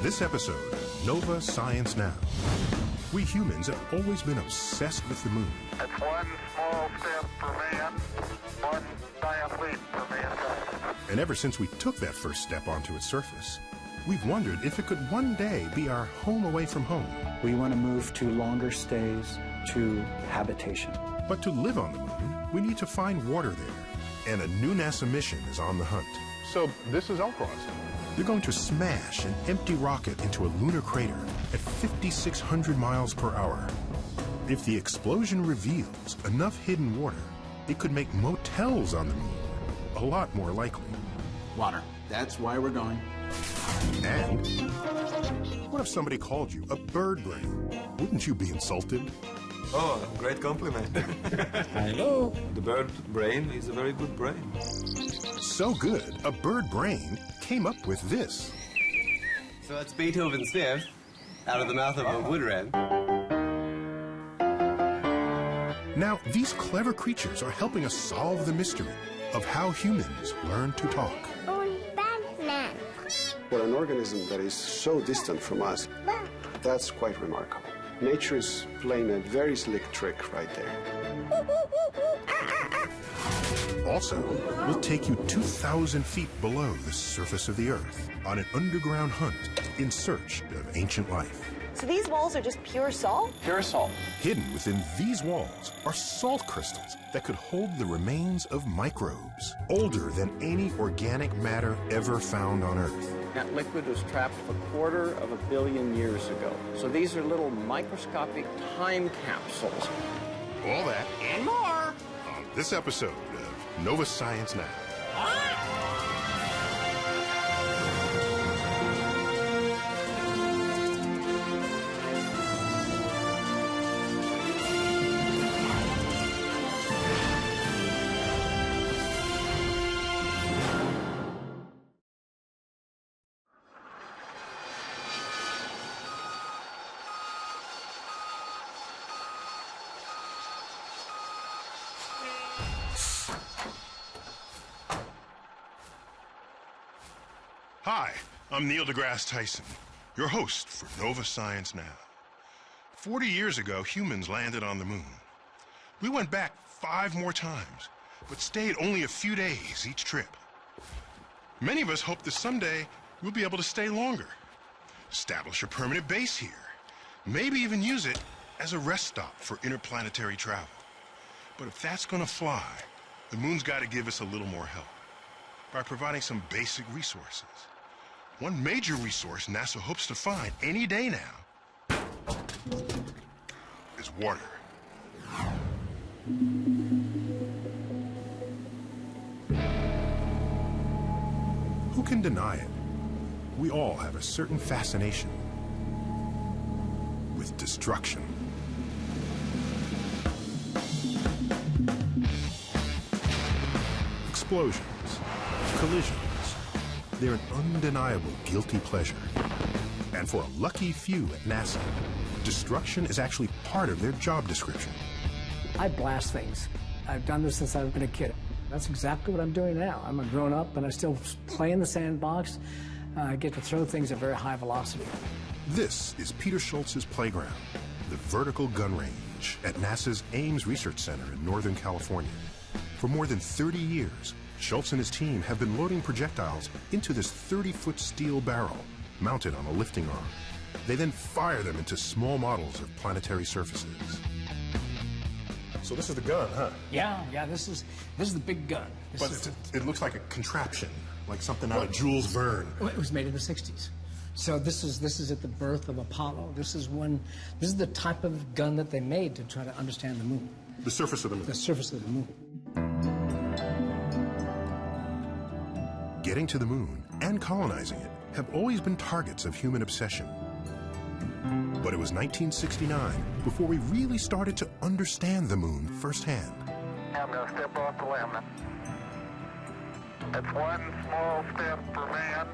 this episode of Nova Science Now. We humans have always been obsessed with the moon. It's one small step for man, one giant leap for mankind. And ever since we took that first step onto its surface, we've wondered if it could one day be our home away from home. We want to move to longer stays, to habitation. But to live on the moon, we need to find water there. And a new NASA mission is on the hunt. So this is LCROSS. They're going to smash an empty rocket into a lunar crater at 5,600 miles per hour. If the explosion reveals enough hidden water, it could make motels on the moon a lot more likely. Water. That's why we're going. And what if somebody called you a bird brain? Wouldn't you be insulted? Oh, great compliment. Hello. The bird brain is a very good brain. So good, a bird brain came up with this. So that's Beethoven's Fifth, out of the mouth of a wood wren. Now, these clever creatures are helping us solve the mystery of how humans learn to talk. For an organism that is so distant from us, that's quite remarkable. Nature is playing a very slick trick right there. Also, we'll take you 2,000 feet below the surface of the Earth on an underground hunt in search of ancient life. So these walls are just pure salt? Pure salt. Hidden within these walls are salt crystals that could hold the remains of microbes, older than any organic matter ever found on Earth. That liquid was trapped a 250 million years ago. So these are little microscopic time capsules. All that and more on this episode of Nova Science Now. Hi, I'm Neil deGrasse Tyson, your host for Nova Science Now. 40 years ago, humans landed on the moon. We went back 5 more times, but stayed only a few days each trip. Many of us hope that someday we'll be able to stay longer, establish a permanent base here, maybe even use it as a rest stop for interplanetary travel. But if that's gonna fly, the moon's gotta give us a little more help by providing some basic resources. One major resource NASA hopes to find any day now is water. Who can deny it? We all have a certain fascination with destruction. Explosions, collisions, they're an undeniable guilty pleasure. And for a lucky few at NASA, destruction is actually part of their job description. I blast things. I've done this since I've been a kid. That's exactly what I'm doing now. I'm a grown-up and I still play in the sandbox. I get to throw things at very high velocity. This is Peter Schultz's playground, the vertical gun range at NASA's Ames Research Center in Northern California. For more than 30 years, Schultz and his team have been loading projectiles into this 30-foot steel barrel mounted on a lifting arm. They then fire them into small models of planetary surfaces. So this is the gun, huh? Yeah, this is the big gun. It looks like a contraption, like something out of Jules Verne. It was made in the 60s. So this is at the birth of Apollo. This is the type of gun that they made to try to understand the moon. The surface of the moon. The surface of the moon. Getting to the moon and colonizing it have always been targets of human obsession. But it was 1969 before we really started to understand the moon firsthand. I'm going to step off the limb. It's one small step for man,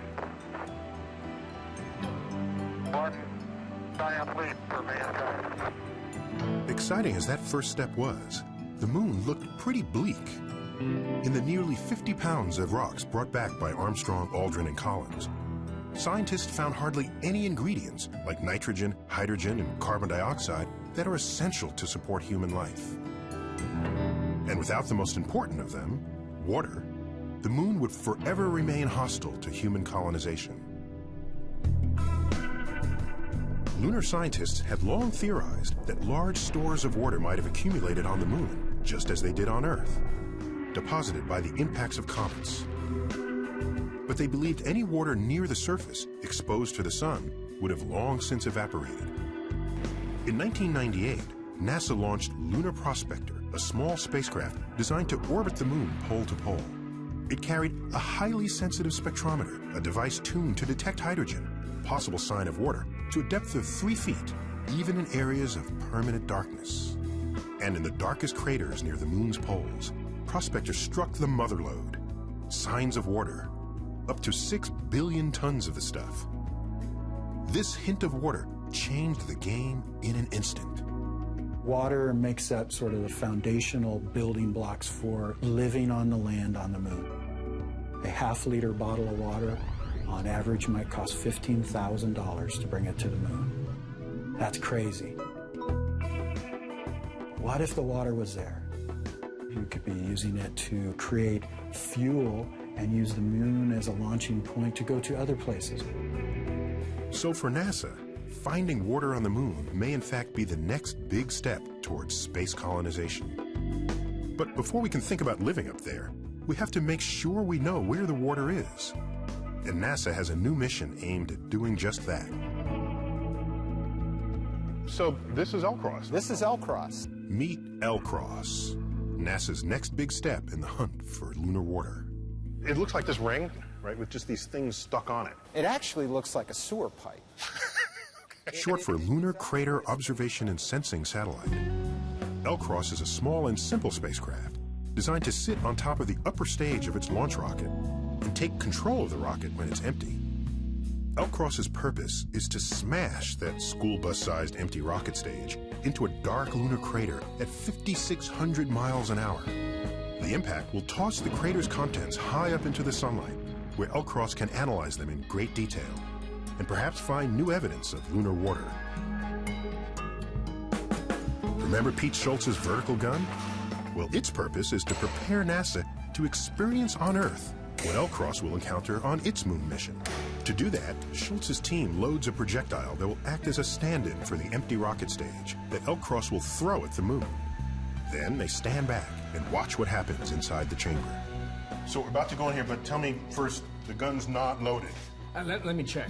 one giant leap for mankind. Exciting as that first step was, the moon looked pretty bleak. In the nearly 50 pounds of rocks brought back by Armstrong, Aldrin, and Collins, scientists found hardly any ingredients like nitrogen, hydrogen, and carbon dioxide that are essential to support human life. And without the most important of them, water, the moon would forever remain hostile to human colonization. Lunar scientists had long theorized that large stores of water might have accumulated on the moon, just as they did on Earth, deposited by the impacts of comets. But they believed any water near the surface, exposed to the sun, would have long since evaporated. In 1998, NASA launched Lunar Prospector, a small spacecraft designed to orbit the moon pole to pole. It carried a highly sensitive spectrometer, a device tuned to detect hydrogen, a possible sign of water, to a depth of 3 feet, even in areas of permanent darkness. And in the darkest craters near the moon's poles, Prospector struck the mother lode. Signs of water. Up to 6 billion tons of the stuff. This hint of water changed the game in an instant. Water makes up sort of the foundational building blocks for living on the land on the moon. A half-liter bottle of water, on average, might cost $15,000 to bring it to the moon. That's crazy. What if the water was there? You could be using it to create fuel and use the moon as a launching point to go to other places. So for NASA, finding water on the moon may in fact be the next big step towards space colonization. But before we can think about living up there, we have to make sure we know where the water is. And NASA has a new mission aimed at doing just that. So this is LCROSS. This is LCROSS. Meet LCROSS, NASA's next big step in the hunt for lunar water. It looks like this ring, right, with just these things stuck on it. It actually looks like a sewer pipe. Short for Lunar Crater Observation and Sensing Satellite. LCROSS is a small and simple spacecraft designed to sit on top of the upper stage of its launch rocket and take control of the rocket when it's empty. LCROSS's purpose is to smash that school bus-sized empty rocket stage into a dark lunar crater at 5,600 miles an hour. The impact will toss the crater's contents high up into the sunlight, where LCROSS can analyze them in great detail and perhaps find new evidence of lunar water. Remember Pete Schultz's vertical gun? Well, its purpose is to prepare NASA to experience on Earth what LCROSS will encounter on its moon mission. To do that, Schultz's team loads a projectile that will act as a stand-in for the empty rocket stage that LCROSS will throw at the moon. Then they stand back and watch what happens inside the chamber. So we're about to go in here, but tell me first, the gun's not loaded. Let me check.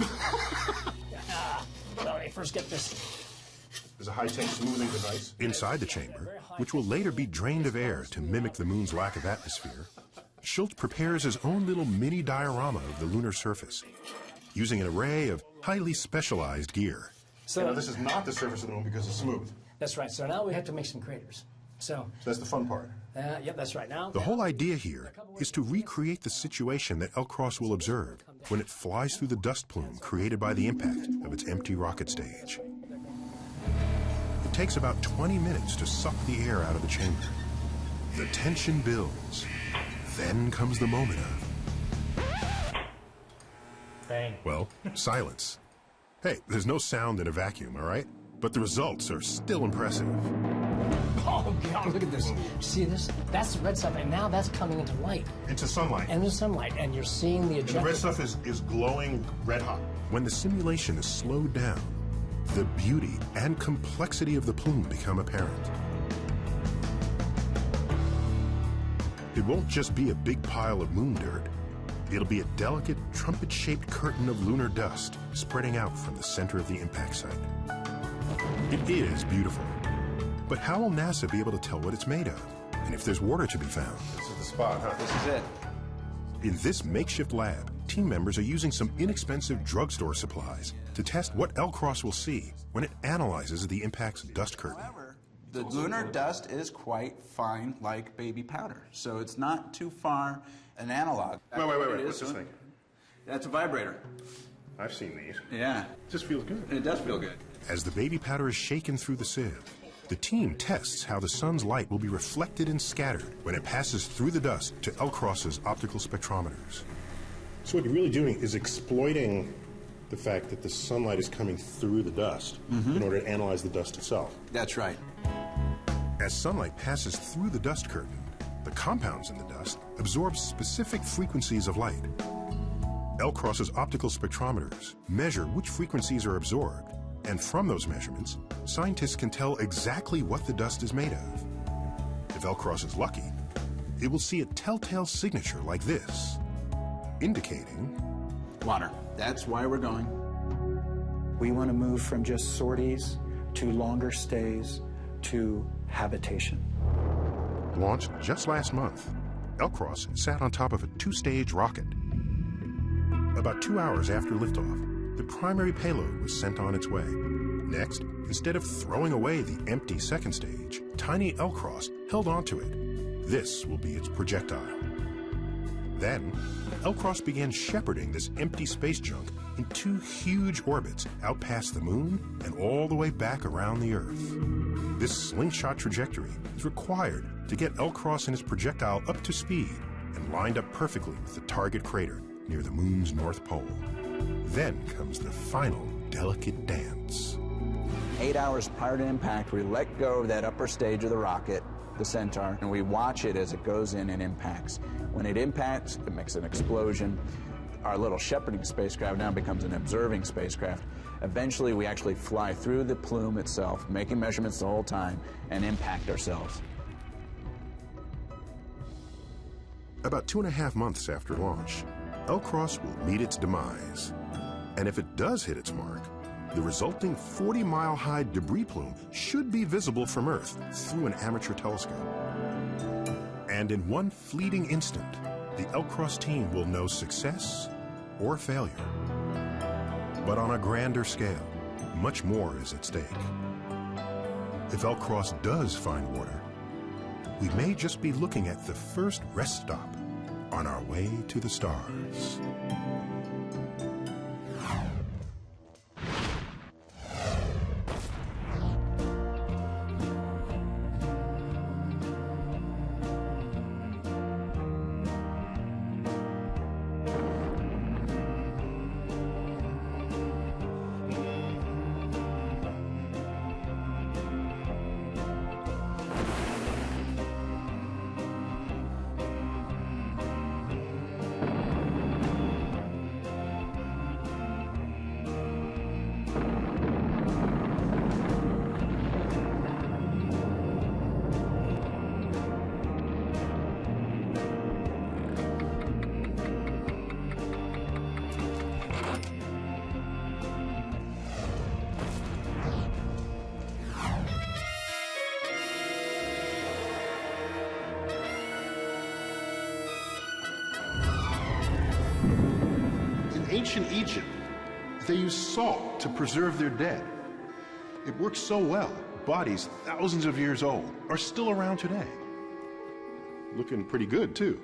Let me first get this. There's a high-tech smoothing device inside the chamber, which will later be drained of air to mimic the moon's lack of atmosphere. Schultz prepares his own little mini diorama of the lunar surface, using an array of highly specialized gear. So this is not the surface of the moon because it's smooth. That's right. So now we have to make some craters. So that's the fun part. Yep, that's right. Now the whole idea here is to recreate the situation that LCROSS will observe when it flies through the dust plume created by the impact of its empty rocket stage. It takes about 20 minutes to suck the air out of the chamber. The tension builds. Then comes the moment of... Bang. Well, silence. Hey, there's no sound in a vacuum, all right? But the results are still impressive. Oh, God, look at this. See this? That's the red stuff, and now that's coming into light. Into sunlight. And the sunlight, and you're seeing the ejected... And the red stuff is glowing red hot. When the simulation is slowed down, the beauty and complexity of the plume become apparent. It won't just be a big pile of moon dirt. It'll be a delicate, trumpet-shaped curtain of lunar dust spreading out from the center of the impact site. It is beautiful. But how will NASA be able to tell what it's made of? And if there's water to be found? This is the spot, huh? This is it. In this makeshift lab, team members are using some inexpensive drugstore supplies to test what LCROSS will see when it analyzes the impact's dust curtain. The lunar dust is quite fine, like baby powder, so it's not too far an analog. Wait. What's this thing? That's a vibrator. I've seen these. Yeah. It just feels good. It does feel good. As the baby powder is shaken through the sieve, the team tests how the sun's light will be reflected and scattered when it passes through the dust to LCROSS's optical spectrometers. So what you're really doing is exploiting the fact that the sunlight is coming through the dust in order to analyze the dust itself. That's right. As sunlight passes through the dust curtain, the compounds in the dust absorb specific frequencies of light. LCROSS's optical spectrometers measure which frequencies are absorbed, and from those measurements, scientists can tell exactly what the dust is made of. If LCROSS is lucky, it will see a telltale signature like this, indicating water. That's why we're going. We want to move from just sorties to longer stays to habitation. Launched just last month, LCROSS sat on top of a 2-stage rocket. About 2 hours after liftoff, the primary payload was sent on its way. Next, instead of throwing away the empty second stage, tiny LCROSS held onto it. This will be its projectile. Then, LCROSS began shepherding this empty space junk in 2 huge orbits out past the moon and all the way back around the Earth. This slingshot trajectory is required to get LCROSS and its projectile up to speed and lined up perfectly with the target crater near the moon's north pole. Then comes the final delicate dance. 8 hours prior to impact, we let go of that upper stage of the rocket, the Centaur, and we watch it as it goes in and impacts. When it impacts, it makes an explosion. Our little shepherding spacecraft now becomes an observing spacecraft. Eventually, we actually fly through the plume itself, making measurements the whole time, and impact ourselves. About 2.5 months after launch, LCROSS will meet its demise. And if it does hit its mark, the resulting 40-mile-high debris plume should be visible from Earth through an amateur telescope. And in one fleeting instant, the LCROSS team will know success or failure. But on a grander scale, much more is at stake. If LCROSS does find water, we may just be looking at the first rest stop on our way to the stars. Ancient Egypt, they used salt to preserve their dead. It works so well, bodies thousands of years old are still around today. Looking pretty good, too.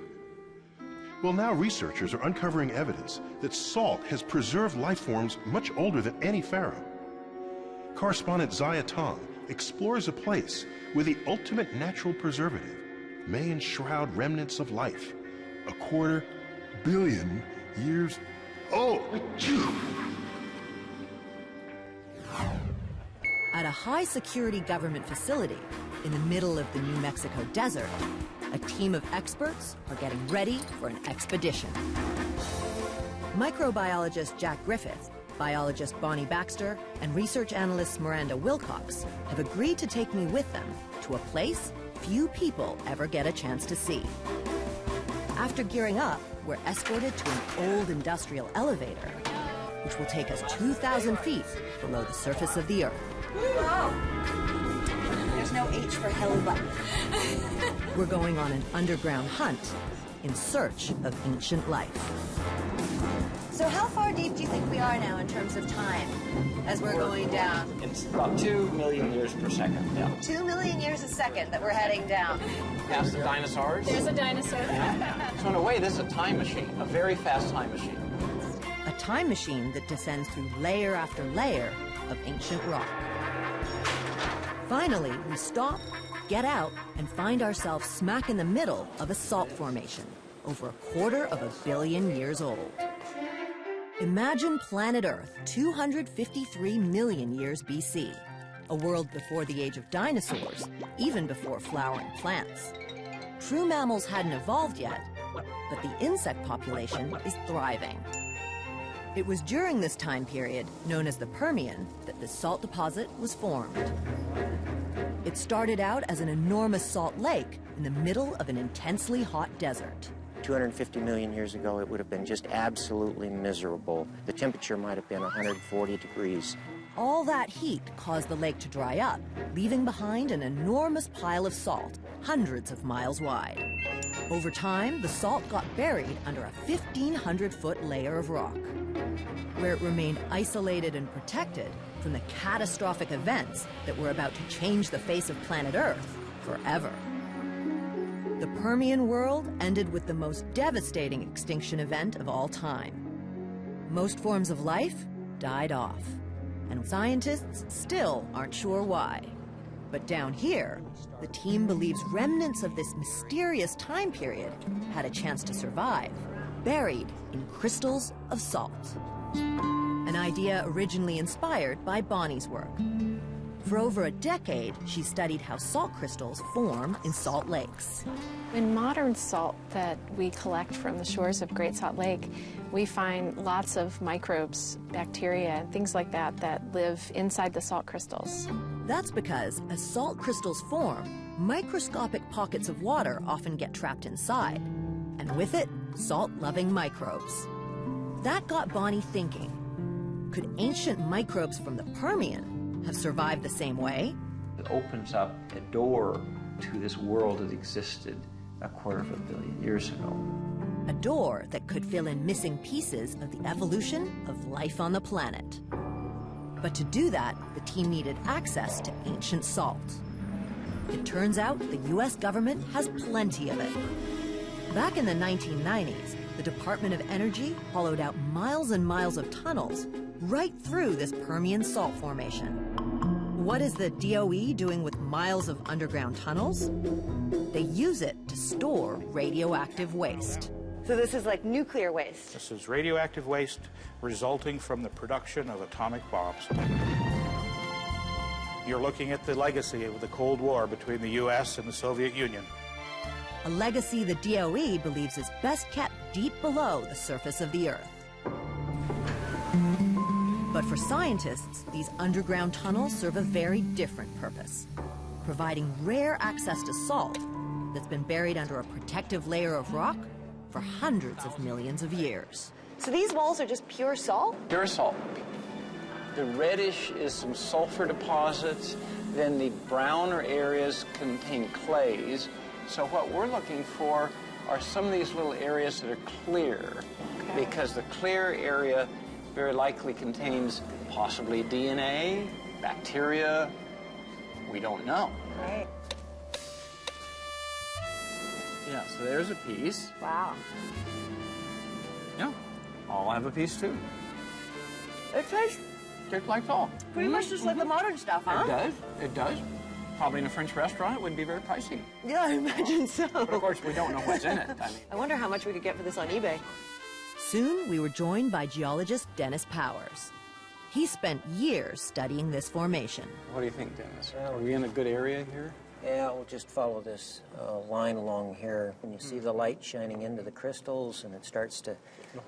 Well, now researchers are uncovering evidence that salt has preserved life forms much older than any pharaoh. Correspondent Ziya Tong explores a place where the ultimate natural preservative may enshroud remnants of life 250 million years old. At a high-security government facility in the middle of the New Mexico desert, a team of experts are getting ready for an expedition. Microbiologist Jack Griffith, biologist Bonnie Baxter, and research analyst Miranda Wilcox have agreed to take me with them to a place few people ever get a chance to see. After gearing up, we're escorted to an old industrial elevator, which will take us 2,000 feet below the surface of the Earth. Whoa! There's no H for hell button. We're going on an underground hunt in search of ancient life. So how far deep do you think we are now in terms of time as we're going down? It's about 2 million years per second down. 2 million years a second that we're heading down. Past the dinosaurs. There's a dinosaur. So in a way, this is a time machine, a very fast time machine. A time machine that descends through layer after layer of ancient rock. Finally, we stop, get out, and find ourselves smack in the middle of a salt formation, over 250 million years old. Imagine planet Earth 253 million years BC, a world before the age of dinosaurs, even before flowering plants. True mammals hadn't evolved yet, but the insect population is thriving. It was during this time period, known as the Permian, that this salt deposit was formed. It started out as an enormous salt lake in the middle of an intensely hot desert. 250 million years ago, it would have been just absolutely miserable. The temperature might have been 140 degrees. All that heat caused the lake to dry up, leaving behind an enormous pile of salt, hundreds of miles wide. Over time, the salt got buried under a 1,500-foot layer of rock, where it remained isolated and protected from the catastrophic events that were about to change the face of planet Earth forever. The Permian world ended with the most devastating extinction event of all time. Most forms of life died off, and scientists still aren't sure why. But down here, the team believes remnants of this mysterious time period had a chance to survive, buried in crystals of salt. An idea originally inspired by Bonnie's work. For over a decade, she studied how salt crystals form in salt lakes. In modern salt that we collect from the shores of Great Salt Lake, we find lots of microbes, bacteria, and things like that that live inside the salt crystals. That's because as salt crystals form, microscopic pockets of water often get trapped inside, and with it, salt-loving microbes. That got Bonnie thinking. Could ancient microbes from the Permian have survived the same way? It opens up a door to this world that existed a quarter of a billion years ago. A door that could fill in missing pieces of the evolution of life on the planet. But to do that, the team needed access to ancient salt. It turns out the US government has plenty of it. Back in the 1990s, the Department of Energy hollowed out miles and miles of tunnels right through this Permian salt formation. What is the DOE doing with miles of underground tunnels? They use it to store radioactive waste. So this is like nuclear waste? This is radioactive waste resulting from the production of atomic bombs. You're looking at the legacy of the Cold War between the US and the Soviet Union. A legacy the DOE believes is best kept deep below the surface of the Earth. But for scientists, these underground tunnels serve a very different purpose, providing rare access to salt that's been buried under a protective layer of rock for hundreds of millions of years. So these walls are just pure salt? Pure salt. The reddish is some sulfur deposits, then the browner areas contain clays. So what we're looking for are some of these little areas that are clear, because the clear area very likely contains possibly DNA, bacteria, we don't know. Right. Yeah, so there's a piece. Wow. Yeah, I'll have a piece too. It tastes like salt. pretty much just like the modern stuff, huh? It does. Probably in a French restaurant, it wouldn't be very pricey. Yeah, I imagine so. But of course, we don't know what's in it. I wonder how much we could get for this on eBay. Soon, we were joined by geologist Dennis Powers. He spent years studying this formation. What do you think, Dennis? Are we in a good area here? Yeah, we'll just follow this line along here. When you see the light shining into the crystals and it starts to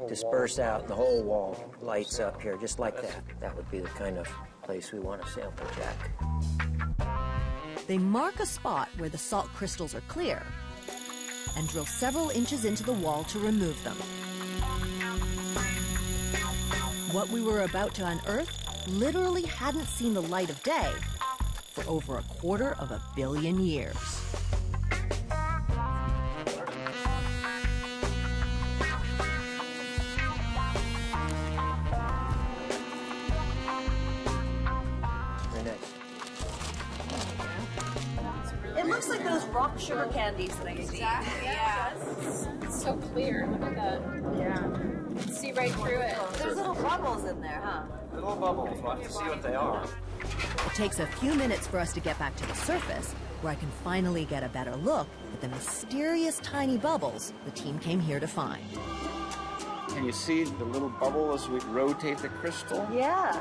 disperse out, the whole wall lights up here, just like that. That would be the kind of place we want to sample check. They mark a spot where the salt crystals are clear and drill several inches into the wall to remove them. What we were about to unearth literally hadn't seen the light of day for over a quarter of a billion years. It looks like those rock sugar candies that I see. Exactly, yeah. It's so clear. Look at that. Yeah. See right through it. There's little bubbles in there, huh? Little bubbles. We'll have to see what they are. It takes a few minutes for us to get back to the surface, where I can finally get a better look at the mysterious tiny bubbles the team came here to find. Can you see the little bubble as we rotate the crystal? Yeah.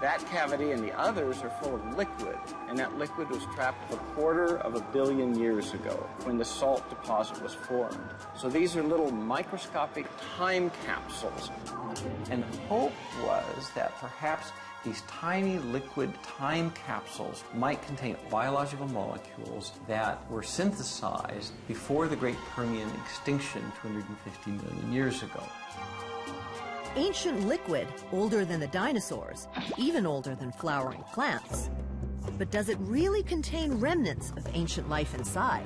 That cavity and the others are full of liquid, and that liquid was trapped 250 million years ago when the salt deposit was formed. So these are little microscopic time capsules. And the hope was that perhaps these tiny liquid time capsules might contain biological molecules that were synthesized before the Great Permian extinction 250 million years ago. Ancient liquid, older than the dinosaurs, even older than flowering plants. But does it really contain remnants of ancient life inside?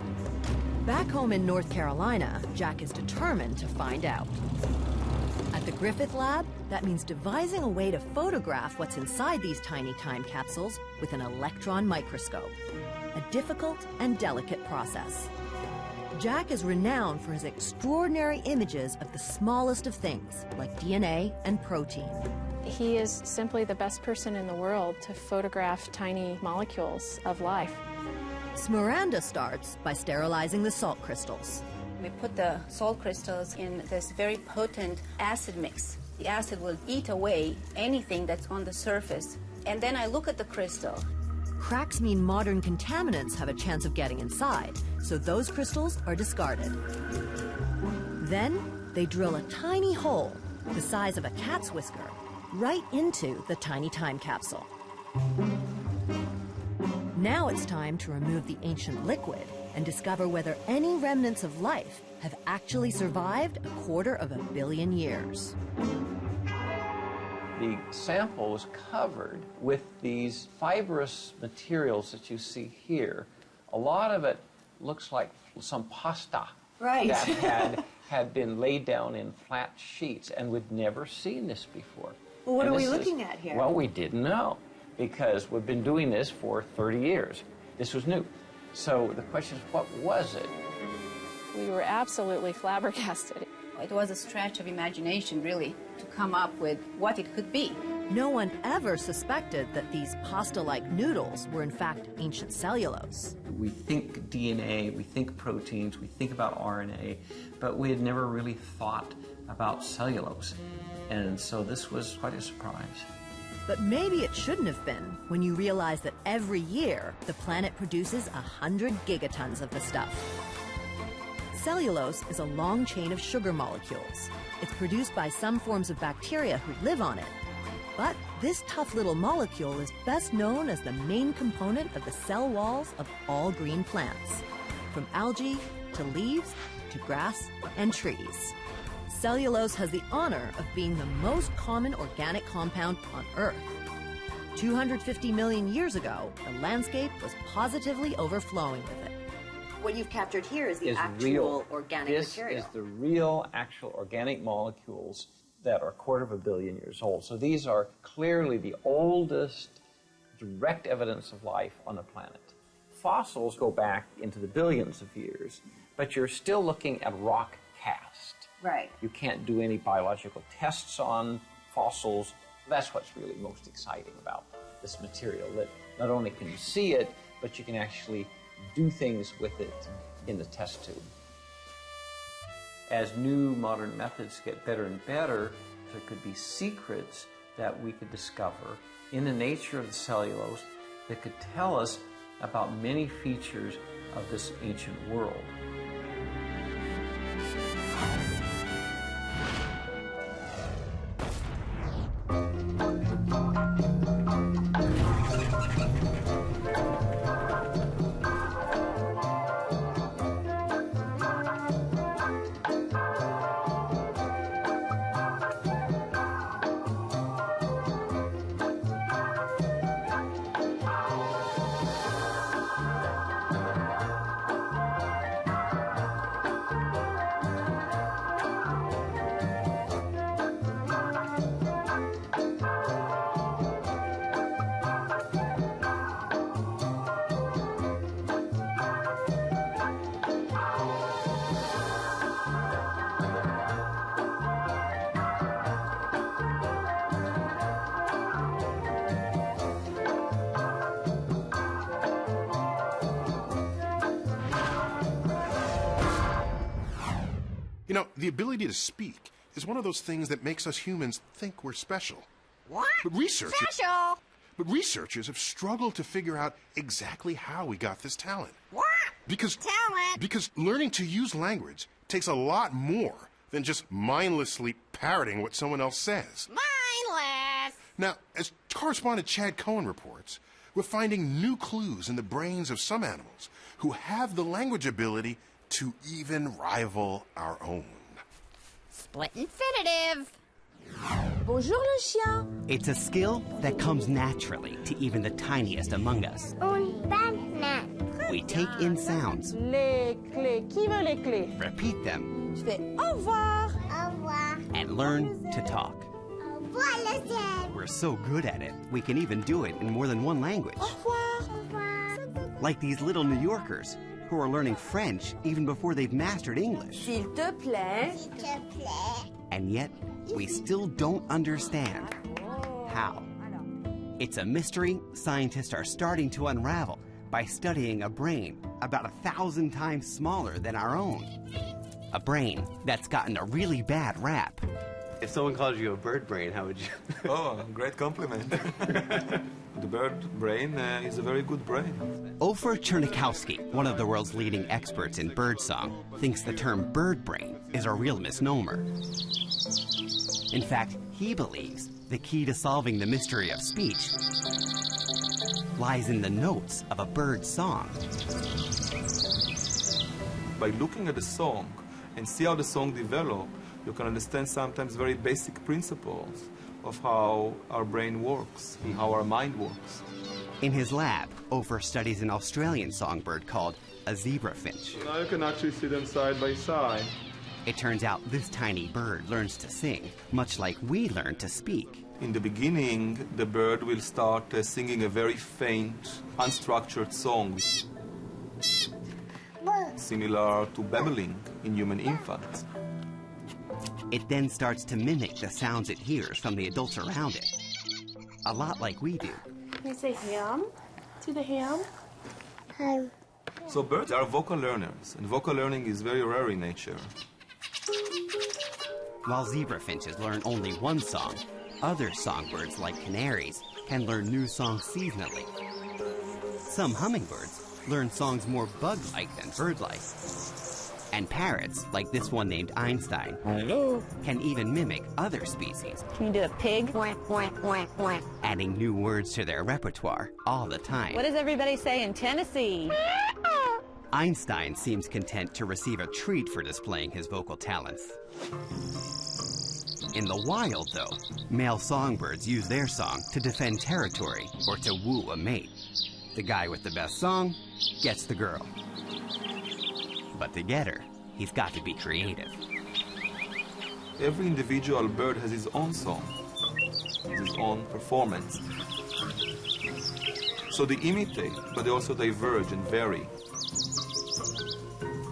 Back home in North Carolina, Jack is determined to find out. At the Griffith Lab, that means devising a way to photograph what's inside these tiny time capsules with an electron microscope. A difficult and delicate process. Jack is renowned for his extraordinary images of the smallest of things, like DNA and protein. He is simply the best person in the world to photograph tiny molecules of life. Miranda starts by sterilizing the salt crystals. We put the salt crystals in this very potent acid mix. The acid will eat away anything that's on the surface. And then I look at the crystal. Cracks mean modern contaminants have a chance of getting inside, so those crystals are discarded. Then they drill a tiny hole, the size of a cat's whisker, right into the tiny time capsule. Now it's time to remove the ancient liquid and discover whether any remnants of life have actually survived 250 million years. The sample was covered with these fibrous materials that you see here. A lot of it looks like some pasta that had been laid down in flat sheets, and we'd never seen this before. Well, what are we looking at here? Well, we didn't know, because we've been doing this for 30 years. This was new. So the question is, what was it? We were absolutely flabbergasted. It was a stretch of imagination, really, to come up with what it could be. No one ever suspected that these pasta-like noodles were in fact ancient cellulose. We think DNA, we think proteins, we think about RNA, but we had never really thought about cellulose. And so this was quite a surprise. But maybe it shouldn't have been when you realize that every year the planet produces 100 gigatons of the stuff. Cellulose is a long chain of sugar molecules. It's produced by some forms of bacteria who live on it. But this tough little molecule is best known as the main component of the cell walls of all green plants, from algae to leaves to grass and trees. Cellulose has the honor of being the most common organic compound on Earth. 250 million years ago, the landscape was positively overflowing with it. What you've captured here is the actual organic material. This is the real, actual organic molecules that are 250 million years old. So these are clearly the oldest direct evidence of life on the planet. Fossils go back into the billions of years, but you're still looking at rock cast. Right. You can't do any biological tests on fossils. That's what's really most exciting about this material, that not only can you see it, but you can actually do things with it in the test tube. As new modern methods get better and better, there could be secrets that we could discover in the nature of the cellulose that could tell us about many features of this ancient world. You know, the ability to speak is one of those things that makes us humans think we're special. What? But Special? researchers have struggled to figure out exactly how we got this talent. What? Because learning to use language takes a lot more than just mindlessly parroting what someone else says. Mindless! Now, as correspondent Chad Cohen reports, we're finding new clues in the brains of some animals who have the language ability to even rival our own. Split infinitive. Bonjour le chien. It's a skill that comes naturally to even the tiniest among us. Un banane. We take in sounds, Les clés. Qui veut les clés? repeat them, Je fais au revoir. Au revoir. and learn to talk. Au revoir, le ciel. We're so good at it, we can even do it in more than one language. Au revoir. Au revoir. Like these little New Yorkers who are learning French even before they've mastered English. S'il te plaît. S'il te plaît. And yet, we still don't understand how. It's a mystery scientists are starting to unravel by studying a brain about 1,000 times smaller than our own. A brain that's gotten a really bad rap. If someone called you a bird brain, how would you? Oh, great compliment. The bird brain is a very good brain. Ofer Chernikowski, one of the world's leading experts in birdsong, thinks the term bird brain is a real misnomer. In fact, he believes the key to solving the mystery of speech lies in the notes of a bird's song. By looking at a song and see how the song develops, you can understand sometimes very basic principles of how our brain works and how our mind works. In his lab, Ofer studies an Australian songbird called a zebrafinch. Now you can actually see them side by side. It turns out this tiny bird learns to sing, much like we learn to speak. In the beginning, the bird will start singing a very faint, unstructured song, similar to babbling in human infants. It then starts to mimic the sounds it hears from the adults around it, a lot like we do. Can you say ham? Do the ham? So birds are vocal learners, and vocal learning is very rare in nature. While zebrafinches learn only one song, other songbirds like canaries can learn new songs seasonally. Some hummingbirds learn songs more bug-like than bird-like. And parrots, like this one named Einstein, can even mimic other species. Can you do a pig? Adding new words to their repertoire all the time. What does everybody say in Tennessee? Einstein seems content to receive a treat for displaying his vocal talents. In the wild, though, male songbirds use their song to defend territory or to woo a mate. The guy with the best song gets the girl. But to get her, he's got to be creative. Every individual bird has his own song, his own performance. So they imitate, but they also diverge and vary.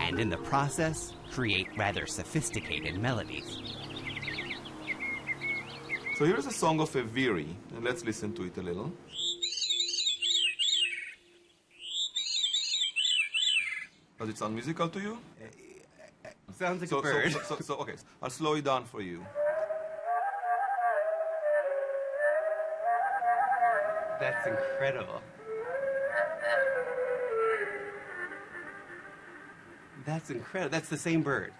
And in the process, create rather sophisticated melodies. So here's a song of a veery, and let's listen to it a little. Does it sound musical to you? Sounds like a bird. Okay, I'll slow it down for you. That's incredible. That's incredible. That's the same bird.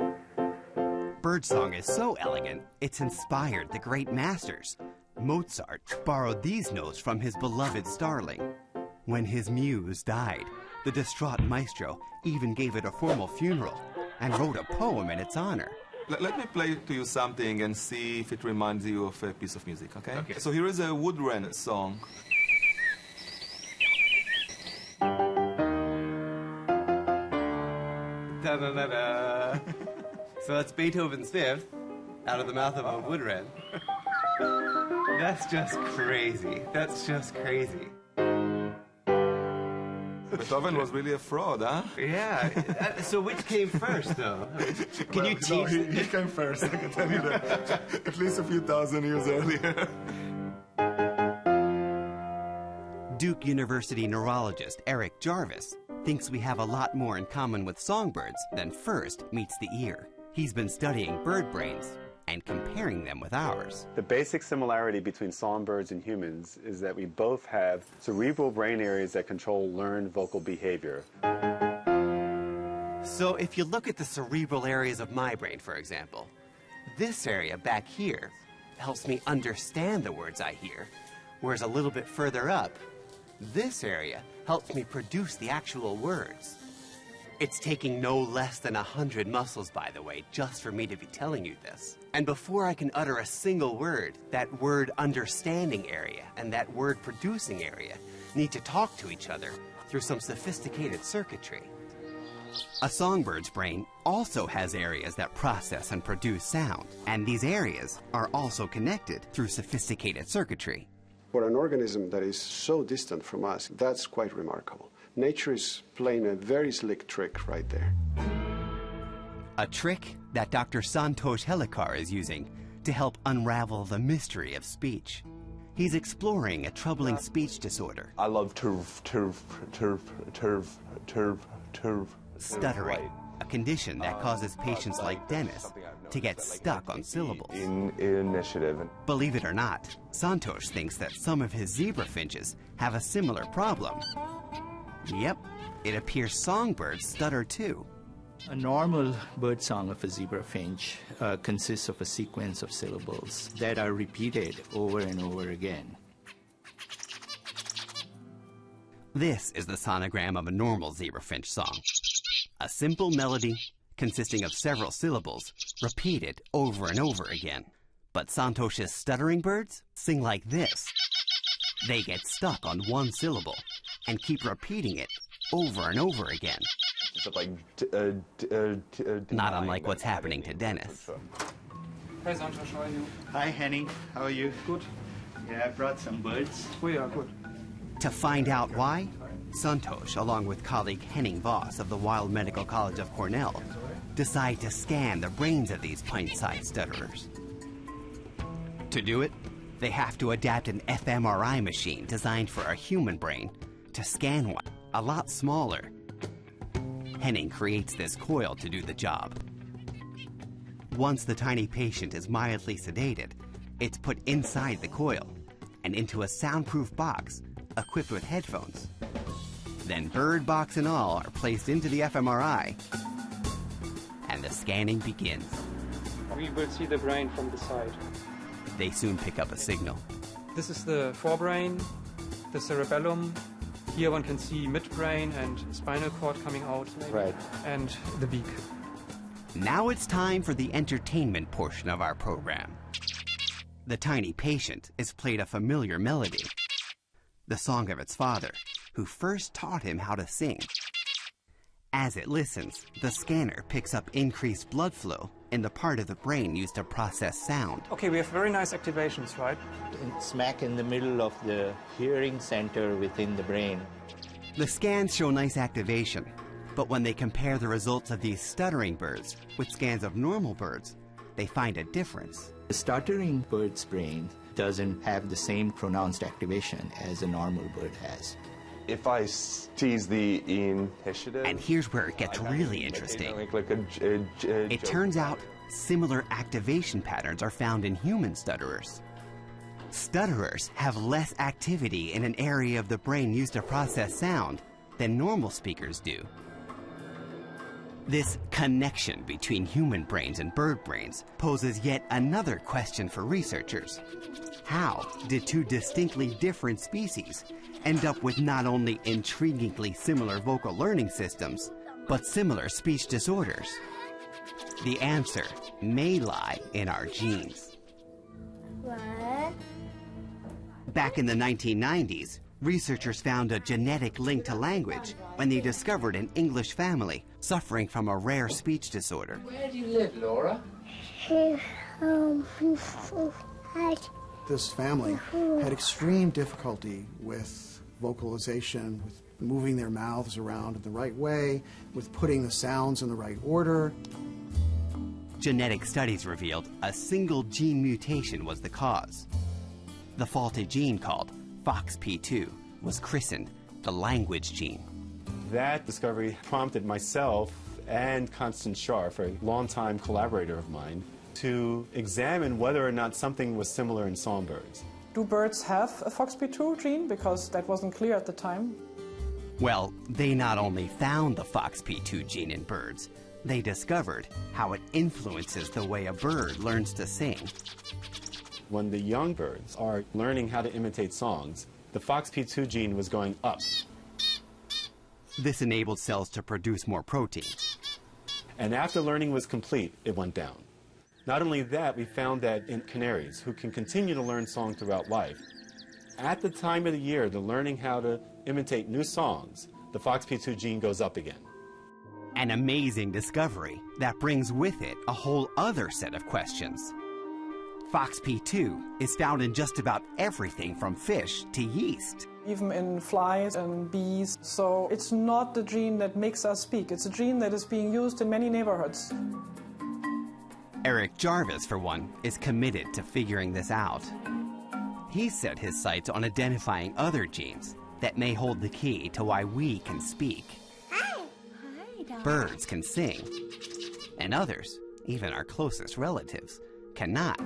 Birdsong is so elegant, it's inspired the great masters. Mozart borrowed these notes from his beloved starling. When his muse died, the distraught maestro even gave it a formal funeral and wrote a poem in its honor. Let me play to you something and see if it reminds you of a piece of music, okay? So here is a wood wren song. Da-da-da-da. So that's Beethoven's Fifth, out of the mouth of a wood wren. That's just crazy. That's just crazy. Beethoven was really a fraud, huh? Yeah. So which came first, though? Can you teach? No, he came first, I can tell you that. At least a few thousand years earlier. Duke University neurologist Eric Jarvis thinks we have a lot more in common with songbirds than first meets the ear. He's been studying bird brains and comparing them with ours. The basic similarity between songbirds and humans is that we both have cerebral brain areas that control learned vocal behavior. So if you look at the cerebral areas of my brain, for example, this area back here helps me understand the words I hear, whereas a little bit further up, this area helps me produce the actual words. It's taking no less than 100 muscles, by the way, just for me to be telling you this. And before I can utter a single word, that word understanding area and that word producing area need to talk to each other through some sophisticated circuitry. A songbird's brain also has areas that process and produce sound, and these areas are also connected through sophisticated circuitry. For an organism that is so distant from us, that's quite remarkable. Nature is playing a very slick trick right there. A trick that Dr. Santosh Helikar is using to help unravel the mystery of speech. He's exploring a troubling speech disorder. I love Stuttering, a condition that causes patients like Dennis to get stuck on syllables. Initiative. Believe it or not, Santosh thinks that some of his zebra finches have a similar problem. Yep, it appears songbirds stutter too. A normal bird song of a zebra finch consists of a sequence of syllables that are repeated over and over again. This is the sonogram of a normal zebra finch song. A simple melody consisting of several syllables repeated over and over again. But Santosh's stuttering birds sing like this. They get stuck on one syllable and keep repeating it over and over again. Not unlike what's happening to Dennis. Hi Santosh, how are you? Hi Henning, how are you? Good. Yeah, I brought some birds. Oh yeah, good. To find out why, Santosh, along with colleague Henning Voss of the Weill Medical College of Cornell, decide to scan the brains of these pint-sized stutterers. To do it, they have to adapt an fMRI machine designed for a human brain to scan one a lot smaller. Henning creates this coil to do the job. Once the tiny patient is mildly sedated, it's put inside the coil and into a soundproof box equipped with headphones. Then bird box and all are placed into the fMRI, and the scanning begins. We will see the brain from the side. They soon pick up a signal. This is the forebrain, the cerebellum. Here one can see midbrain and spinal cord coming out. Right. And the beak. Now it's time for the entertainment portion of our program. The tiny patient is played a familiar melody, the song of its father, who first taught him how to sing. As it listens, the scanner picks up increased blood flow in the part of the brain used to process sound. Okay, we have very nice activations, right? Smack in the middle of the hearing center within the brain. The scans show nice activation, but when they compare the results of these stuttering birds with scans of normal birds, they find a difference. The stuttering bird's brain doesn't have the same pronounced activation as a normal bird has. If I seize the initiative... And here's where it gets really interesting. It turns out similar activation patterns are found in human stutterers. Stutterers have less activity in an area of the brain used to process sound than normal speakers do. This connection between human brains and bird brains poses yet another question for researchers. How did two distinctly different species end up with not only intriguingly similar vocal learning systems, but similar speech disorders? The answer may lie in our genes. What? Back in the 1990s, researchers found a genetic link to language when they discovered an English family suffering from a rare speech disorder. Where do you live, Laura? This family had extreme difficulty with vocalization, with moving their mouths around in the right way, with putting the sounds in the right order. Genetic studies revealed a single gene mutation was the cause. The faulty gene, called FOXP2, was christened the language gene. That discovery prompted myself and Constance Scharf, a longtime collaborator of mine, to examine whether or not something was similar in songbirds. Do birds have a FOXP2 gene? Because that wasn't clear at the time. Well, they not only found the FOXP2 gene in birds, they discovered how it influences the way a bird learns to sing. When the young birds are learning how to imitate songs, the FOXP2 gene was going up. This enabled cells to produce more protein. And after learning was complete, it went down. Not only that, we found that in canaries, who can continue to learn song throughout life, at the time of the year they're learning how to imitate new songs, the FOXP2 gene goes up again. An amazing discovery that brings with it a whole other set of questions. FOXP2 is found in just about everything from fish to yeast. Even in flies and bees. So it's not the gene that makes us speak. It's a gene that is being used in many neighborhoods. Eric Jarvis, for one, is committed to figuring this out. He set his sights on identifying other genes that may hold the key to why we can speak. Birds can sing, and others, even our closest relatives, cannot.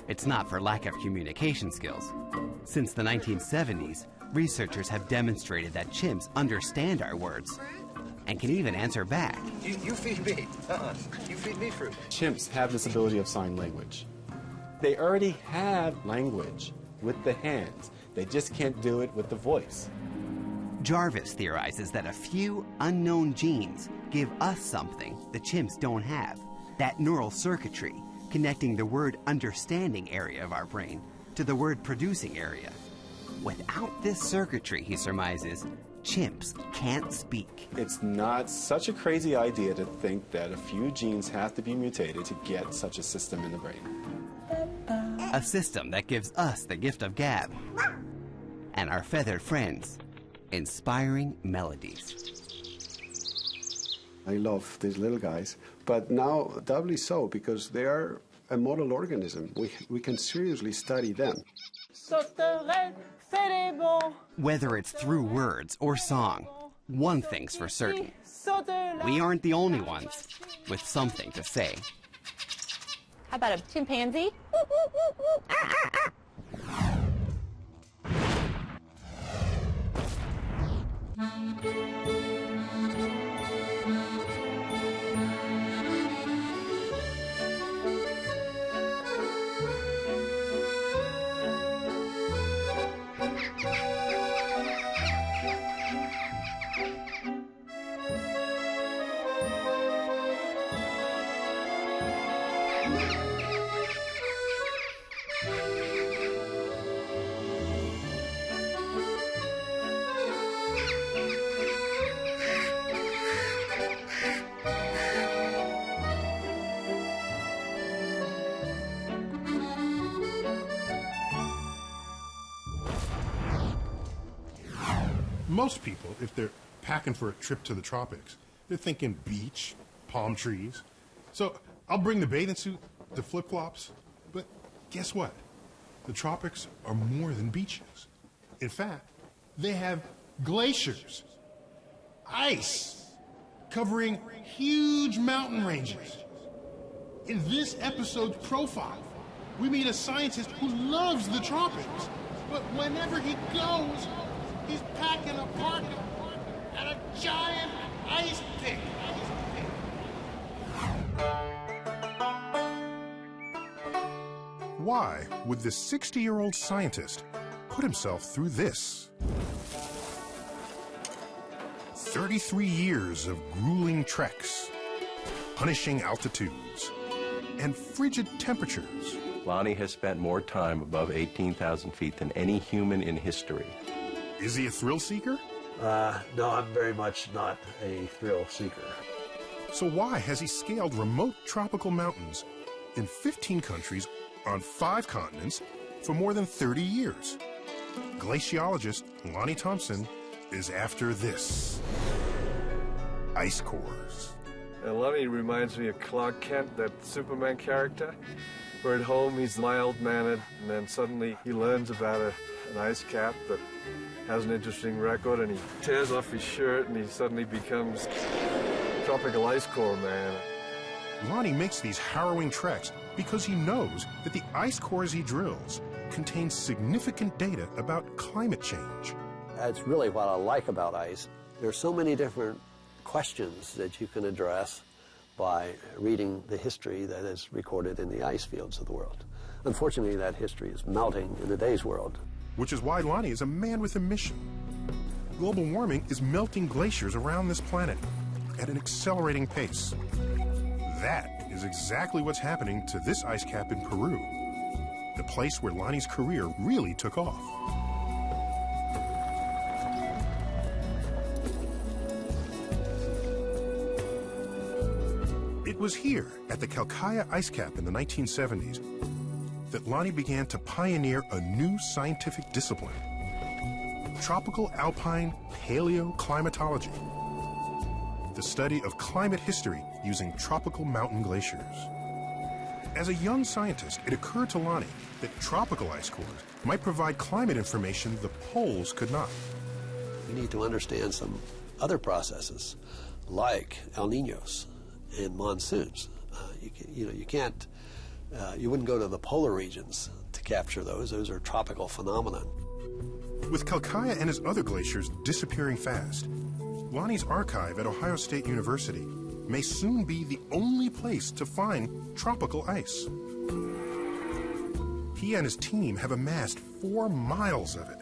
It's not for lack of communication skills. Since the 1970s, researchers have demonstrated that chimps understand our words and can even answer back. You feed me. You feed me fruit. Chimps have this ability of sign language. They already have language with the hands. They just can't do it with the voice. Jarvis theorizes that a few unknown genes give us something the chimps don't have. That neural circuitry connecting the word understanding area of our brain to the word producing area. Without this circuitry, he surmises, chimps can't speak. It's not such a crazy idea to think that a few genes have to be mutated to get such a system in the brain. A system that gives us the gift of gab and our feathered friends inspiring melodies. I love these little guys, but now doubly so because they are a model organism. We can seriously study them. Whether it's through words or song, one thing's for certain. We aren't the only ones with something to say. How about a chimpanzee? Most people, if they're packing for a trip to the tropics, they're thinking beach, palm trees. So I'll bring the bathing suit, the flip-flops, but guess what? The tropics are more than beaches. In fact, they have glaciers, ice, covering huge mountain ranges. In this episode's profile, we meet a scientist who loves the tropics, but whenever he goes, he's packing a parka at a giant ice pick. Why would this 60-year-old scientist put himself through this? 33 years of grueling treks, punishing altitudes, and frigid temperatures. Lonnie has spent more time above 18,000 feet than any human in history. Is he a thrill seeker? No, I'm very much not a thrill seeker. So why has he scaled remote tropical mountains in 15 countries on 5 continents for more than 30 years? Glaciologist Lonnie Thompson is after this. Ice cores. Lonnie reminds me of Clark Kent, that Superman character, where at home he's mild-mannered, and then suddenly he learns about an ice cap that has an interesting record, and he tears off his shirt, and he suddenly becomes tropical ice core man. Lonnie makes these harrowing treks because he knows that the ice cores he drills contain significant data about climate change. That's really what I like about ice. There's so many different questions that you can address by reading the history that is recorded in the ice fields of the world. Unfortunately, that history is melting in today's world. Which is why Lonnie is a man with a mission. Global warming is melting glaciers around this planet at an accelerating pace. That is exactly what's happening to this ice cap in Peru, the place where Lonnie's career really took off. It was here, at the Calcaya ice cap in the 1970s, that Lonnie began to pioneer a new scientific discipline: tropical alpine paleoclimatology, the study of climate history using tropical mountain glaciers. As a young scientist, it occurred to Lonnie that tropical ice cores might provide climate information the poles could not. We need to understand some other processes, like El Niños and monsoons. You wouldn't go to the polar regions to capture those. Those are tropical phenomena. With Calcaya and his other glaciers disappearing fast, Lonnie's archive at Ohio State University may soon be the only place to find tropical ice. He and his team have amassed 4 miles of it,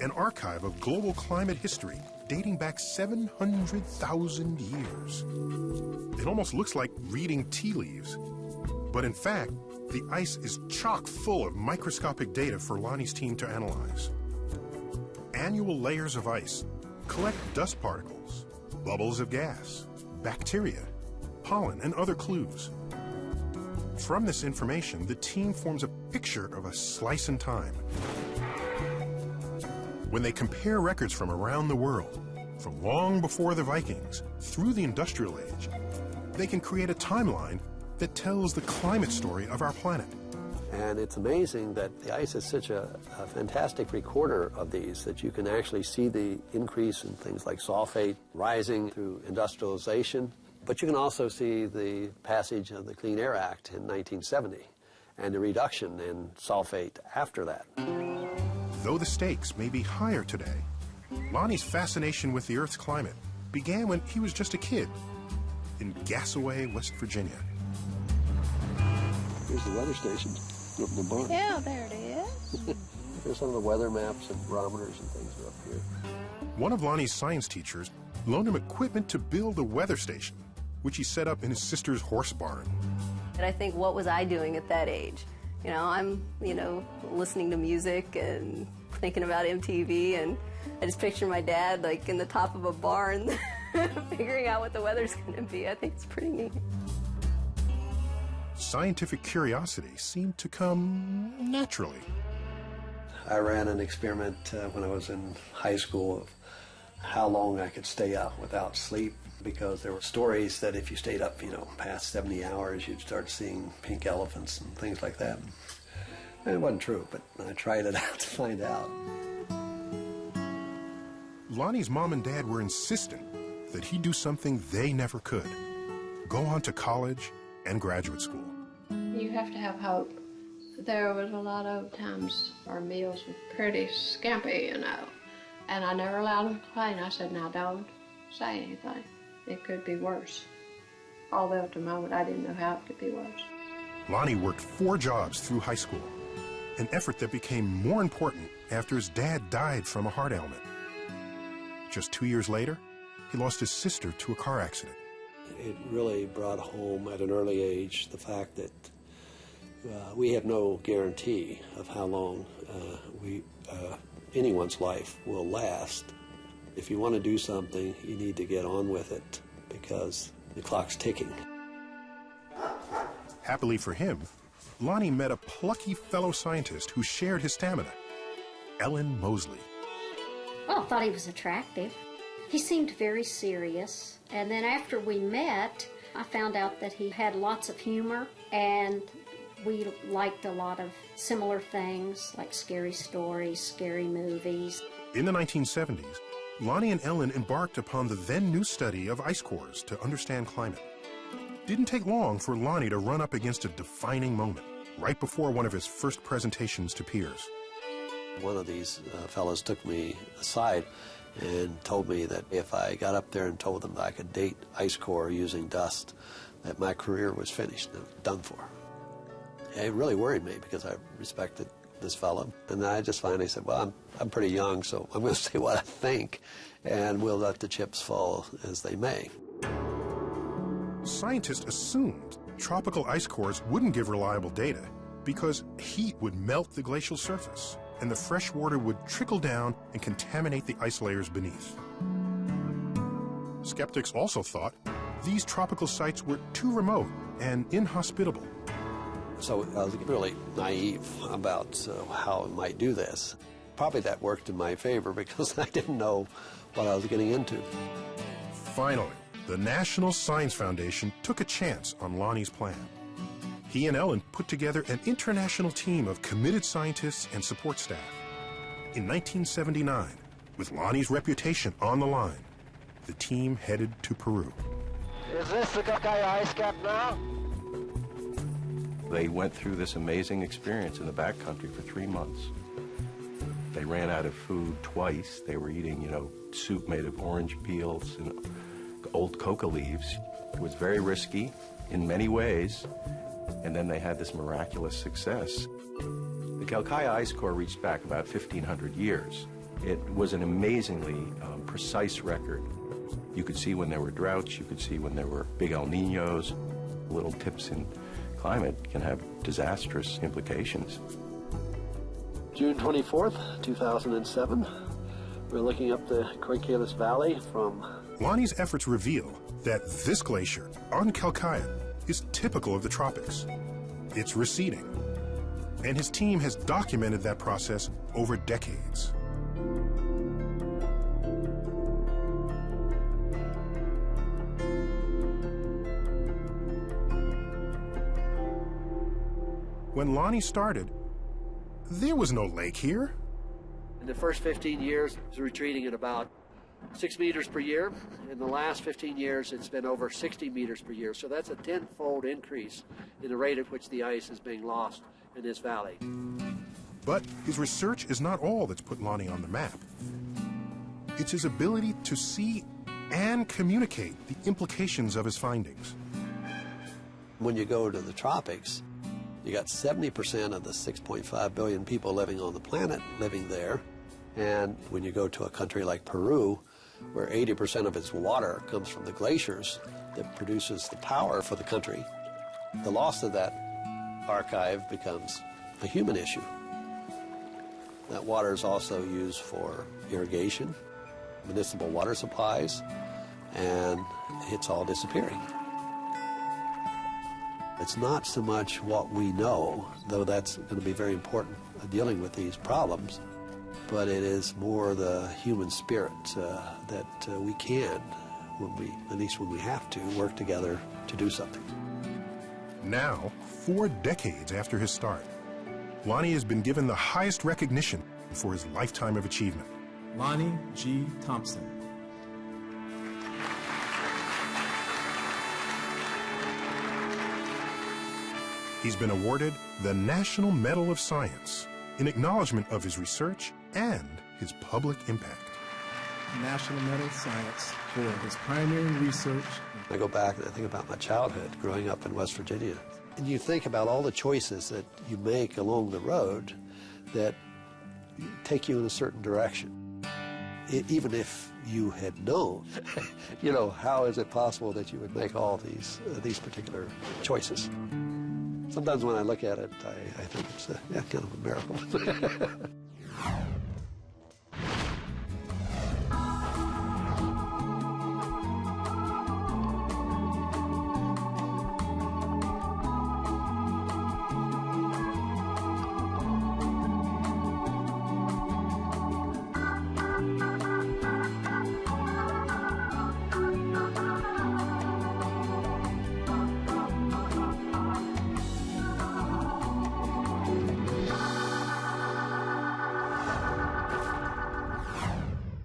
an archive of global climate history dating back 700,000 years. It almost looks like reading tea leaves, but in fact, the ice is chock full of microscopic data for Lonnie's team to analyze. Annual layers of ice collect dust particles, bubbles of gas, bacteria, pollen, and other clues. From this information, the team forms a picture of a slice in time. When they compare records from around the world, from long before the Vikings through the Industrial Age, they can create a timeline that tells the climate story of our planet. And it's amazing that the ice is such a fantastic recorder of these that you can actually see the increase in things like sulfate rising through industrialization. But you can also see the passage of the Clean Air Act in 1970 and the reduction in sulfate after that. Though the stakes may be higher today, Lonnie's fascination with the Earth's climate began when he was just a kid in Gasaway, West Virginia. Here's the weather station up in the barn. Yeah, there it is. There's some of the weather maps and barometers and things are up here. One of Lonnie's science teachers loaned him equipment to build a weather station, which he set up in his sister's horse barn. And I think, what was I doing at that age? I'm, listening to music and thinking about MTV, and I just picture my dad, like, in the top of a barn figuring out what the weather's going to be. I think it's pretty neat. Scientific curiosity seemed to come naturally. I ran an experiment when I was in high school of how long I could stay up without sleep, because there were stories that if you stayed up, past 70 hours, you'd start seeing pink elephants and things like that. And it wasn't true, but I tried it out to find out. Lonnie's mom and dad were insistent that he do something they never could: go on to college and graduate school. You have to have hope. There was a lot of times our meals were pretty skimpy, and I never allowed them to complain. I said, now don't say anything. It could be worse. Although at the moment I didn't know how it could be worse. Lonnie worked 4 jobs through high school, an effort that became more important after his dad died from a heart ailment. Just 2 years later, he lost his sister to a car accident. It really brought home at an early age the fact that we have no guarantee of how long anyone's life will last. If you want to do something, you need to get on with it because the clock's ticking. Happily for him, Lonnie met a plucky fellow scientist who shared his stamina, Ellen Mosley. Well, I thought he was attractive. He seemed very serious. And then after we met, I found out that he had lots of humor, and we liked a lot of similar things, like scary stories, scary movies. In the 1970s, Lonnie and Ellen embarked upon the then new study of ice cores to understand climate. didn't take long for Lonnie to run up against a defining moment, right before one of his first presentations to peers. One of these fellows took me aside and told me that if I got up there and told them that I could date ice core using dust, that my career was finished and done for. It really worried me because I respected this fellow. And then I just finally said, well, I'm pretty young, so I'm going to say what I think, and we'll let the chips fall as they may. Scientists assumed tropical ice cores wouldn't give reliable data because heat would melt the glacial surface, and the fresh water would trickle down and contaminate the ice layers beneath. Skeptics also thought these tropical sites were too remote and inhospitable. So I was really naive about how I might do this. Probably that worked in my favor because I didn't know what I was getting into. Finally, the National Science Foundation took a chance on Lonnie's plan. He and Ellen put together an international team of committed scientists and support staff. In 1979, with Lonnie's reputation on the line, the team headed to Peru. Is this the Calcaya ice cap now? They went through this amazing experience in the backcountry for 3 months. They ran out of food twice. They were eating, soup made of orange peels and old coca leaves. It was very risky in many ways, and then they had this miraculous success. The Calcaya ice core reached back about 1,500 years. It was an amazingly precise record. You could see when there were droughts, you could see when there were big El Niños. Little tips in climate can have disastrous implications. June 24th, 2007. We're looking up the Coqueilas Valley from... Lonnie's efforts reveal that this glacier on Calcaya is typical of the tropics. It's receding, and his team has documented that process over decades. When Lonnie started, there was no lake here. In the first 15 years, it was retreating at about 6 meters per year. In the last 15 years, it's been over 60 meters per year. So that's a 10-fold increase in the rate at which the ice is being lost in this valley. But his research is not all that's put Lonnie on the map. It's his ability to see and communicate the implications of his findings. When you go to the tropics, you got 70% of the 6.5 billion people living on the planet living there. And when you go to a country like Peru, where 80% of its water comes from the glaciers that produces the power for the country, the loss of that archive becomes a human issue. That water is also used for irrigation, municipal water supplies, and it's all disappearing. It's not so much what we know, though that's going to be very important dealing with these problems, but it is more the human spirit that we can, at least when we have to, work together to do something. Now, 4 decades after his start, Lonnie has been given the highest recognition for his lifetime of achievement. Lonnie G. Thompson. He's been awarded the National Medal of Science in acknowledgement of his research and his public impact. National Medal of Science for his pioneering research. I go back and I think about my childhood growing up in West Virginia. And you think about all the choices that you make along the road that take you in a certain direction. Even if you had known, how is it possible that you would make all these particular choices? Sometimes when I look at it, I think it's kind of a miracle.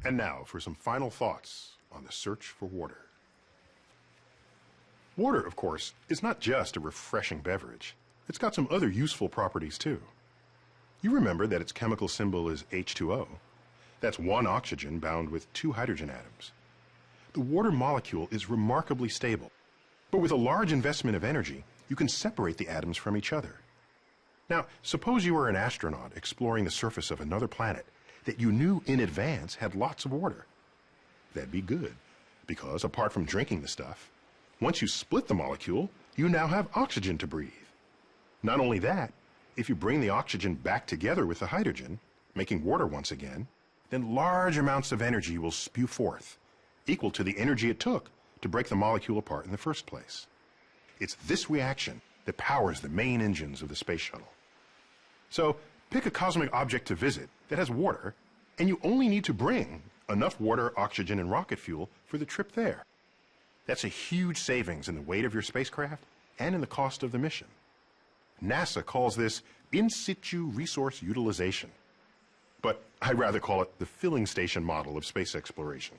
And now for some final thoughts on the search for water. Water, of course, is not just a refreshing beverage. It's got some other useful properties, too. You remember that its chemical symbol is H2O. That's one oxygen bound with 2 hydrogen atoms. The water molecule is remarkably stable, but with a large investment of energy, you can separate the atoms from each other. Now, suppose you were an astronaut exploring the surface of another planet that you knew in advance had lots of water. That'd be good, because apart from drinking the stuff, once you split the molecule, you now have oxygen to breathe. Not only that, if you bring the oxygen back together with the hydrogen, making water once again, then large amounts of energy will spew forth, equal to the energy it took to break the molecule apart in the first place. It's this reaction that powers the main engines of the space shuttle. So, pick a cosmic object to visit that has water, and you only need to bring enough water, oxygen, and rocket fuel for the trip there. That's a huge savings in the weight of your spacecraft and in the cost of the mission. NASA calls this in situ resource utilization. But I'd rather call it the filling station model of space exploration,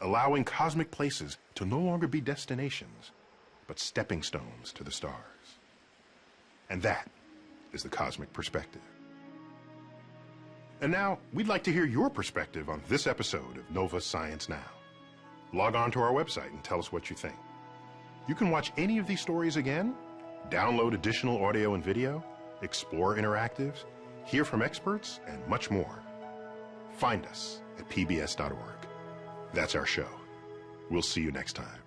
allowing cosmic places to no longer be destinations, but stepping stones to the stars. And that is the cosmic perspective. And now, we'd like to hear your perspective on this episode of Nova Science Now. Log on to our website and tell us what you think. You can watch any of these stories again, download additional audio and video, explore interactives, hear from experts, and much more. Find us at pbs.org. That's our show. We'll see you next time.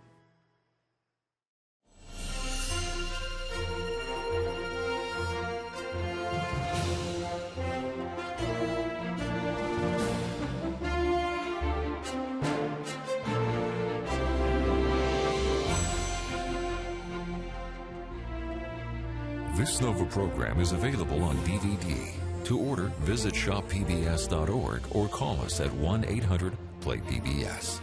This Nova program is available on DVD. To order, visit shoppbs.org or call us at 1-800-PLAY-PBS.